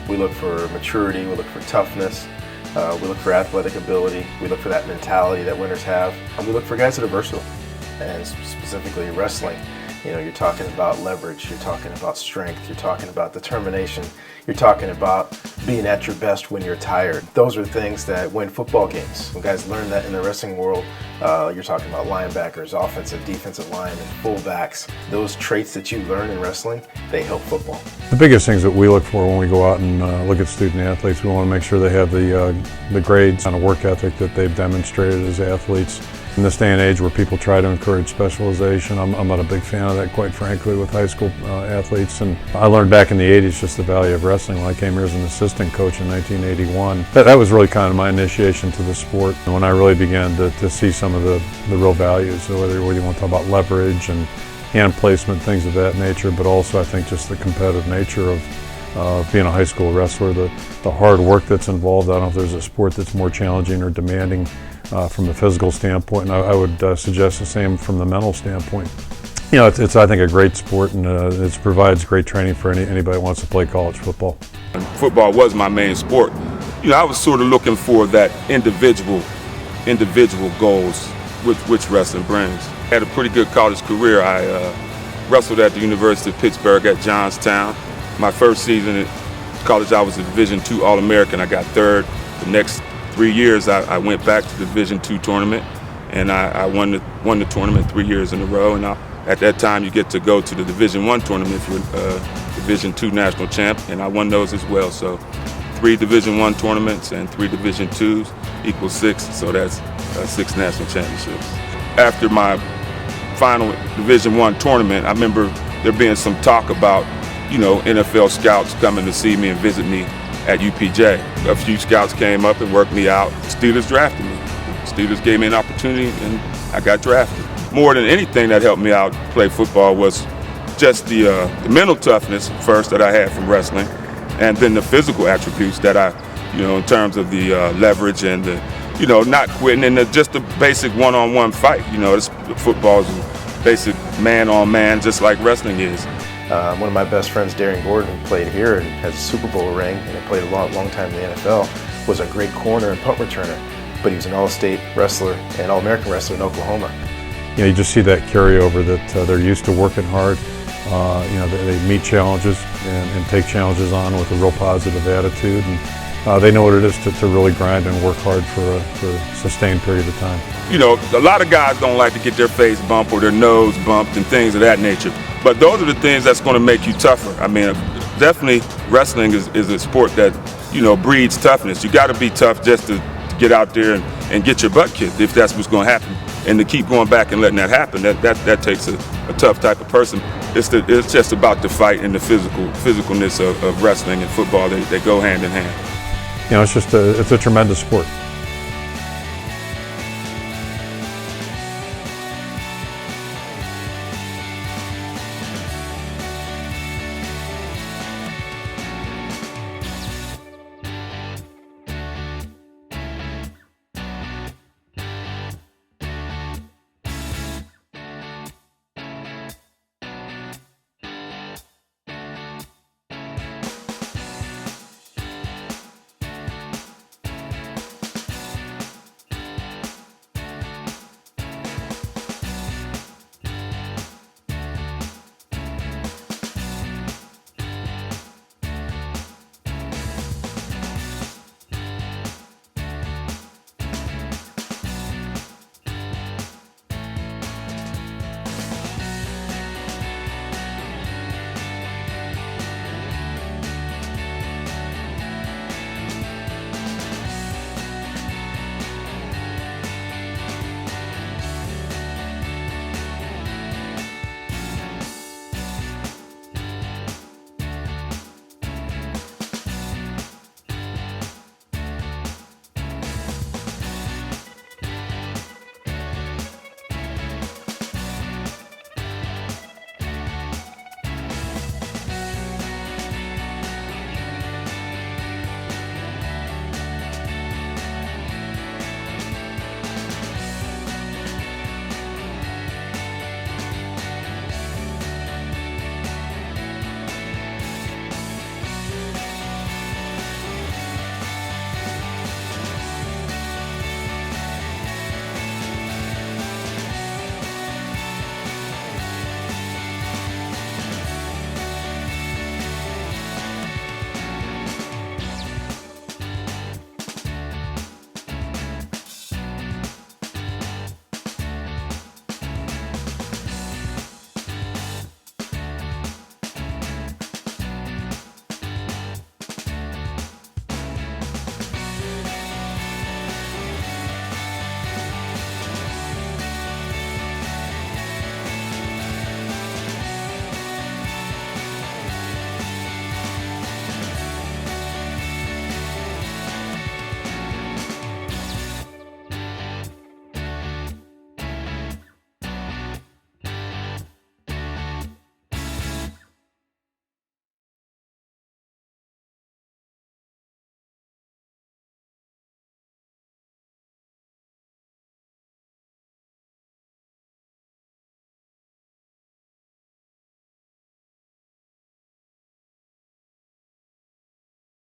We look for maturity, we look for toughness, we look for athletic ability, we look for that mentality that winners have, and we look for guys that are versatile. And specifically wrestling, you know, you're talking about leverage, you're talking about strength, you're talking about determination, you're talking about being at your best when you're tired. Those are things that win football games. When guys learn that in the wrestling world, you're talking about linebackers, offensive, defensive linemen, fullbacks. Those traits that you learn in wrestling, they help football. The biggest things that we look for when we go out and look at student athletes, we want to make sure they have the grades and a work ethic that they've demonstrated as athletes. In this day and age where people try to encourage specialization, I'm not a big fan of that, quite frankly, with high school athletes. And I learned back in the 80s just the value of wrestling. When I came here as an assistant coach in 1981, that was really kind of my initiation to the sport. And when I really began to see some of the real values, so whether you want to talk about leverage and hand placement, things of that nature, but also I think just the competitive nature of being a high school wrestler, the hard work that's involved. I don't know if there's a sport that's more challenging or demanding from the physical standpoint, and I would suggest the same from the mental standpoint. You know, it's I think a great sport, and it provides great training for anybody that wants to play college football. Football was my main sport. You know, I was sort of looking for that individual goals which wrestling brings. I had a pretty good college career. I wrestled at the University of Pittsburgh at Johnstown. My first season at college, I was a Division II All-American. I got third. The next 3 years, I went back to the Division II tournament, and I won the tournament 3 years in a row. And at that time, you get to go to the Division I tournament if you're Division II national champ, and I won those as well. So 3 Division I tournaments and 3 Division IIs equals 6, so that's 6 national championships. After my final Division I tournament, I remember there being some talk about, you know, NFL scouts coming to see me and visit me at UPJ. A few scouts came up and worked me out. Steelers drafted me. Steelers gave me an opportunity and I got drafted. More than anything that helped me out play football was just the mental toughness first that I had from wrestling, and then the physical attributes that I, you know, in terms of the leverage and the, you know, not quitting, and just the basic one-on-one fight. You know, football is basic man-on-man, just like wrestling is. One of my best friends, Darren Gordon, who played here and has a Super Bowl ring and played a long time in the NFL, was a great corner and punt returner, but he was an All-State wrestler and All-American wrestler in Oklahoma. You know, you just see that carryover that they're used to working hard. You know, they meet challenges and take challenges on with a real positive attitude, and they know what it is to really grind and work hard for a sustained period of time. You know, a lot of guys don't like to get their face bumped or their nose bumped and things of that nature. But those are the things that's going to make you tougher. I mean, definitely wrestling is a sport that, you know, breeds toughness. You got to be tough just to get out there and get your butt kicked if that's what's going to happen. And to keep going back and letting that happen, that takes a tough type of person. It's just about the fight and the physicalness of wrestling and football. They go hand in hand. You know, it's a tremendous sport.